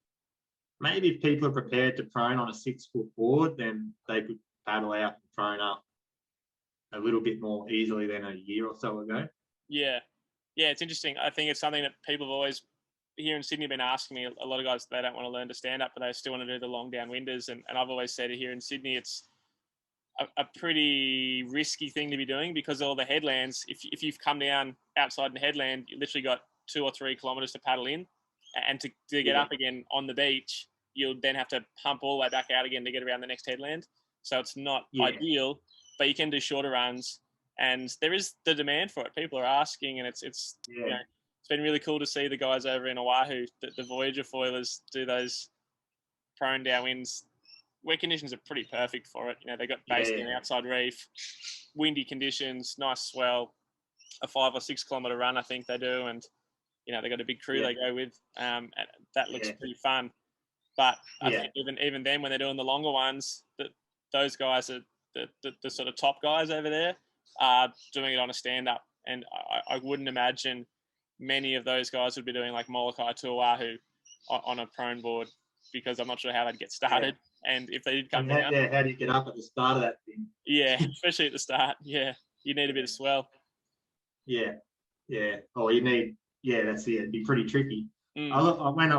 if people are prepared to prone on a 6-foot board, then they could paddle out and prone up a little bit more easily than a year or so ago. Yeah, it's interesting. I think it's something that people have always here in Sydney been asking me. A lot of guys, they don't want to learn to stand up, but they still want to do the long downwinders. And I've always said here in Sydney, it's a pretty risky thing to be doing because all the headlands, if you've come down outside the headland, you literally got 2 or 3 kilometres to paddle in, and to get up again on the beach, you'll then have to pump all the way back out again to get around the next headland. So it's not ideal, but you can do shorter runs, and there is the demand for it. People are asking, and it's it's been really cool to see the guys over in Oahu, the Voyager foilers, do those prone downwinds. Where conditions are pretty perfect for it. They got basically an outside reef, windy conditions, nice swell, a 5 or 6 kilometre run, I think they do, and they got a big crew they go with. And that looks pretty fun. But I think even then, when they're doing the longer ones, those guys are the sort of top guys over there are doing it on a stand up, and I wouldn't imagine many of those guys would be doing like Molokai to Oahu on a prone board, because I'm not sure how they'd get started. And if they did come down, how do you get up at the start of that thing? Yeah, especially at the start. Yeah, you need a bit of swell. Yeah. Oh, you need. Yeah, that's it. It'd be pretty tricky. When I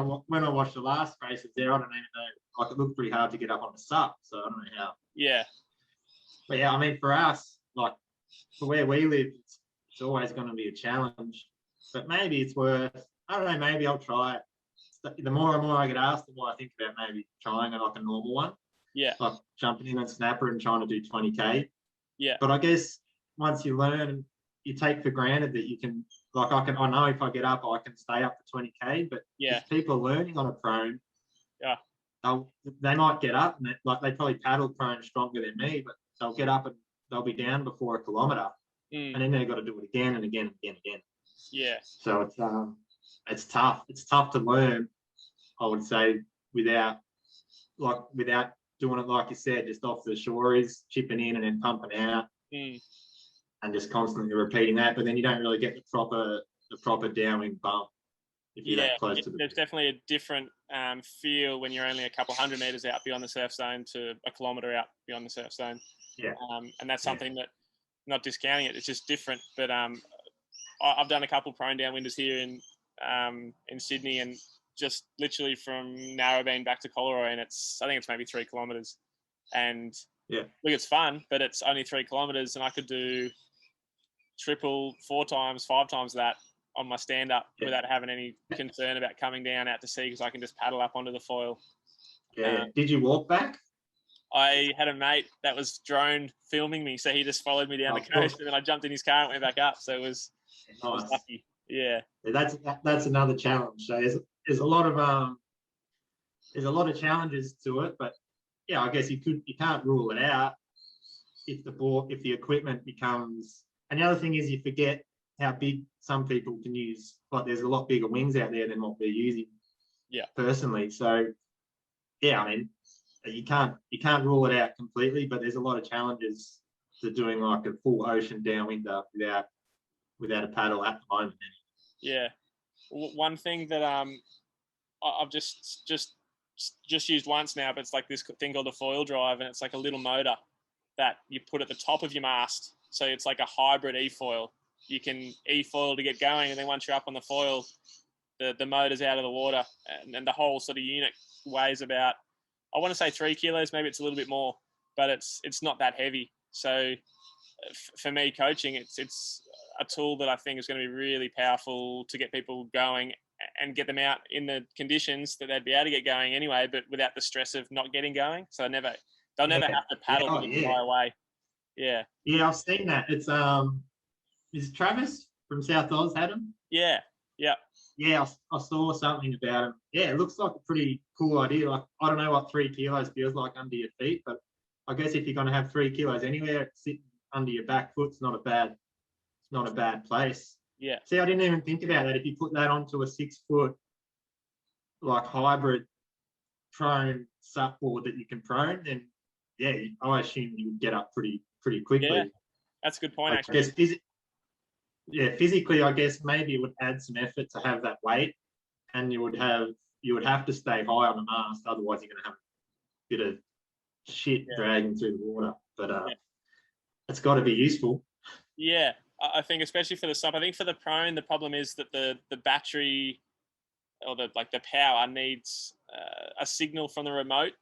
watched the last races there, I don't even know. Like, it looked pretty hard to get up on the sup, so I don't know how. Yeah. But yeah, I mean, for us, like for where we live, it's always going to be a challenge. But maybe it's worth. I don't know. Maybe I'll try it. The more and more I get asked, the more I think about maybe trying it like a normal one. Yeah. Like jumping in on snapper and trying to do 20K. Yeah. But I guess once you learn, you take for granted that you can, like I know if I get up, I can stay up for 20K. But if people are learning on a prone, they might get up and they probably paddle prone stronger than me, but they'll get up and they'll be down before a kilometre. And then they've got to do it again and again and again and again. Yeah. So it's tough. It's tough to learn, I would say, without doing it like you said, just off the shore, is chipping in and then pumping out, and just constantly repeating that. But then you don't really get the proper downwind bump if you're that close to the. There's definitely a different feel when you're only a couple 100 meters out beyond the surf zone to a kilometer out beyond the surf zone. Yeah. And that's something that, not discounting it, it's just different. But I've done a couple prone downwinders here in Sydney, and just literally from Narrabeen back to Collaroy, and I think it's maybe 3 kilometres. And look, it's fun, but it's only 3 kilometres, and I could do triple 4 times, 5 times that on my stand up without having any concern about coming down out to sea, because I can just paddle up onto the foil. Did you walk back? I had a mate that was drone filming me, so he just followed me down the coast, and then I jumped in his car and went back up. So it was lucky. Yeah. That's another challenge. So there's a lot of challenges to it, but I guess you can't rule it out if the equipment becomes. And the other thing is, you forget how big some people can use. Like, there's a lot bigger wings out there than what we're using. Yeah. Personally, so I mean, you can't rule it out completely, but there's a lot of challenges to doing like a full ocean downwinder without a paddle at the moment. Yeah. One thing that I've just used once now, but it's like this thing called a foil drive, and it's like a little motor that you put at the top of your mast. So it's like a hybrid e-foil. You can e-foil to get going, and then once you're up on the foil, the motor's out of the water, and the whole sort of unit weighs about, I want to say 3 kilos, maybe it's a little bit more, but it's not that heavy. So for me, coaching, it's a tool that I think is going to be really powerful to get people going and get them out in the conditions that they'd be able to get going anyway, but without the stress of not getting going. So They'll never have to paddle Oh, the yeah. entire way. Yeah. Yeah, I've seen that. It's is Travis from South Oz had him? Yeah. Yeah. Yeah, I saw something about him. Yeah, it looks like a pretty cool idea. Like, I don't know what 3 kilos feels like under your feet, but I guess if you're going to have 3 kilos anywhere, sitting under your back foot's not a bad place. Yeah. See, I didn't even think about that. If you put that onto a 6-foot like hybrid prone sup board that you can prone, then yeah, I assume you would get up pretty quickly. Yeah, that's a good point. I guess physically, I guess maybe it would add some effort to have that weight, and you would have to stay high on the mast, otherwise you're going to have a bit of shit dragging through the water. But it's got to be useful. Yeah, I think especially for the sup. I think for the prone, the problem is that the battery or the power needs a signal from the remote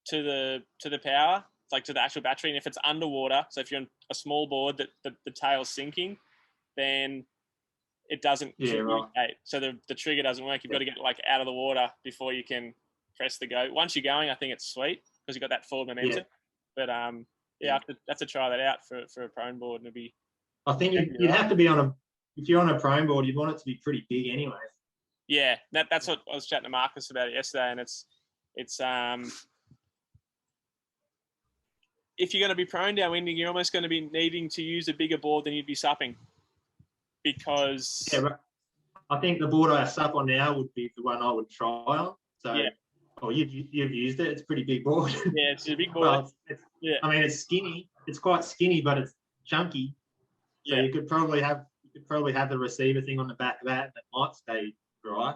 to the power, like to the actual battery. And if it's underwater, so if you're on a small board that the tail's sinking, then it doesn't communicate. Right. So the trigger doesn't work. You've got to get out of the water before you can press the go. Once you're going, I think it's sweet because you've got that forward momentum. Yeah. But I have to try that out for a prone board, and it'd be. I think you'd have to be if you're on a prone board, you'd want it to be pretty big anyway. Yeah, that's what I was chatting to Marcus about it yesterday, and it's if you're going to be prone downwinding, you're almost going to be needing to use a bigger board than you'd be supping. Because I think the board I sup on now would be the one I would try on. So, you've used it. It's a pretty big board. Yeah, it's a big board. Well, I mean, it's skinny. It's quite skinny, but it's chunky. So you could probably have the receiver thing on the back of that, and it might stay dry.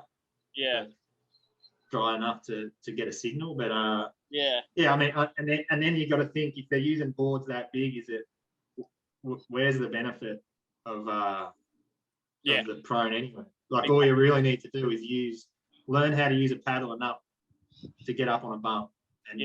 Yeah, dry enough to get a signal. But I mean, and then you got to think, if they're using boards that big, where's the benefit of the prone anyway? All you really need to do is learn how to use a paddle enough to get up on a bump. And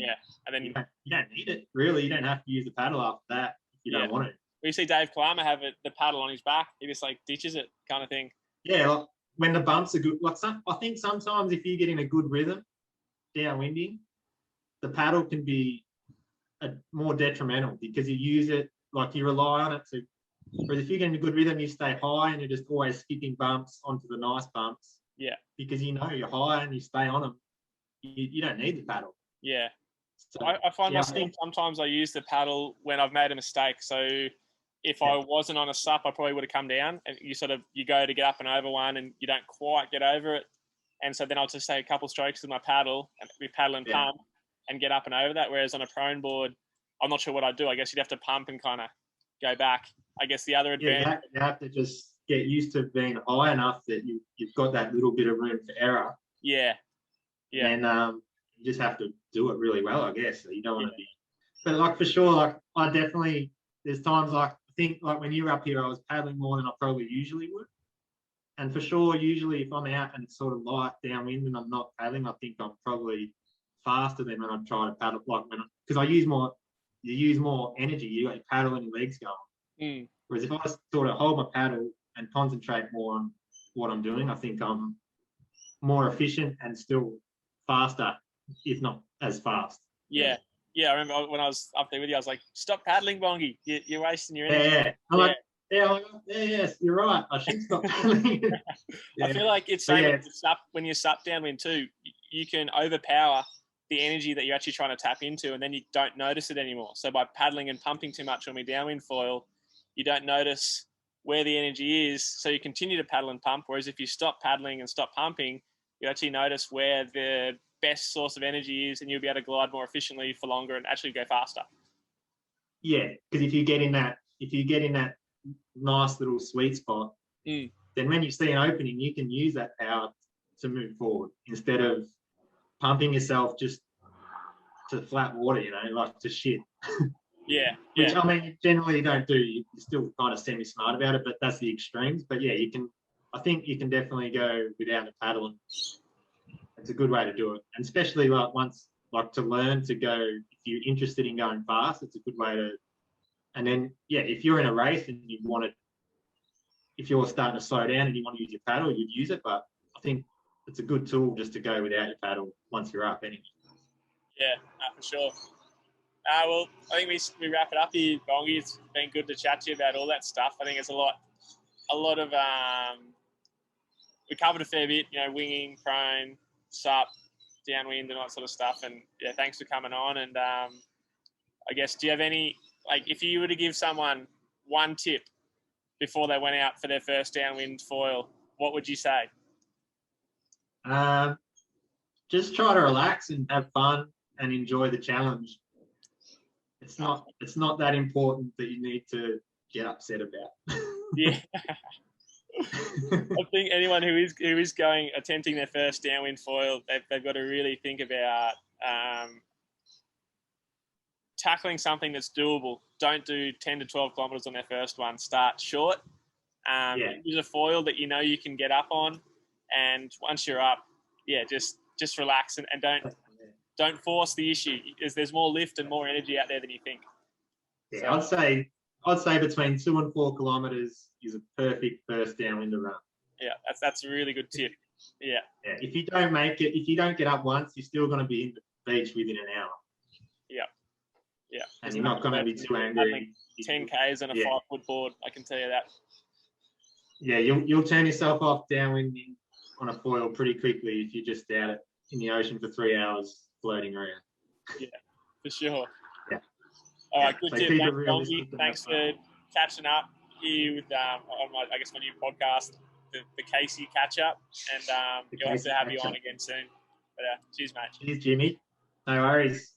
then you don't need it really. You don't have to use the paddle after that if you don't want it. We see Dave Kalama have the paddle on his back. He just ditches it, kind of thing. Yeah, when the bumps are good. I think sometimes if you get in a good rhythm downwinding, the paddle can be more detrimental because you use it you rely on it to. Whereas if you get in a good rhythm, you stay high and you're just always skipping bumps onto the nice bumps. Yeah. Because you're high and you stay on them. You don't need the paddle. Yeah. So, I find myself sometimes I use the paddle when I've made a mistake. So if I wasn't on a sup, I probably would have come down, and you go to get up and over one and you don't quite get over it. And so then I'll just take a couple strokes with my paddle and we paddle and pump and get up and over that. Whereas on a prone board, I'm not sure what I'd do. I guess you'd have to pump and kind of go back. I guess the other advantage. You have to just get used to being high enough that you've got that little bit of room for error. Yeah. Yeah. And you just have to do it really well, I guess. So you don't want to be. But for sure, I definitely, there's times I think when you were up here, I was paddling more than I probably usually would. And for sure, usually if I'm out and it's sort of light downwind and I'm not paddling, I think I'm probably faster than when I try to paddle. Because you use more energy. You got your paddle and your legs going. Whereas if I sort of hold my paddle and concentrate more on what I'm doing, I think I'm more efficient and still faster, if not as fast. Yeah. I remember when I was up there with you, I was like, "Stop paddling, Bongi. You're wasting your energy." Yes, you're right. I should stop paddling. I feel like it's when you sup downwind too, you can overpower the energy that you're actually trying to tap into, and then you don't notice it anymore. So by paddling and pumping too much on your downwind foil, you don't notice where the energy is, so you continue to paddle and pump. Whereas if you stop paddling and stop pumping, you actually notice where the best source of energy is, and you'll be able to glide more efficiently for longer and actually go faster. Yeah, because if you get in that nice little sweet spot, then when you see an opening, you can use that power to move forward instead of pumping yourself just to flat water, to shit. Which I mean, you generally don't do. You're still kind of semi-smart about it, but that's the extremes. But you can. I think you can definitely go without a paddle. It's a good way to do it, and especially to learn to go. If you're interested in going fast, it's a good way to. And then if you're in a race and if you're starting to slow down and you want to use your paddle, you'd use it. But I think it's a good tool just to go without your paddle once you're up anyway. Yeah, for sure. Well, I think we wrap it up here, Bongi. It's been good to chat to you about all that stuff. I think it's a lot of we covered a fair bit, winging, prone, sup, downwind, and all that sort of stuff. And yeah, thanks for coming on. And I guess, do you have any, if you were to give someone one tip before they went out for their first downwind foil, what would you say? Just try to relax and have fun and enjoy the challenge. It's not that important that you need to get upset about. Yeah. I think anyone who is attempting their first downwind foil, they've got to really think about tackling something that's doable. Don't do 10 to 12 kilometres on their first one. Start short. Use a foil that you can get up on, and once you're up, just relax and don't force the issue, because there's more lift and more energy out there than you think. Yeah, so, I'd say between 2 and 4 kilometres is a perfect first downwind to run. Yeah, that's a really good tip. Yeah. If you don't make it, if you don't get up once, you're still going to be in the beach within an hour. Yeah. And you're not going to be too angry. 10 Ks on a 5-foot board, I can tell you that. Yeah, you'll turn yourself off downwind on a foil pretty quickly if you're just out in the ocean for 3 hours floating around. Yeah, for sure. Yeah. All right, good tip. Thanks for catching up here with on my new podcast, the Casey catch up, and you'll have to have you on again soon. But cheers, mate. Cheers, Jimmy. No worries.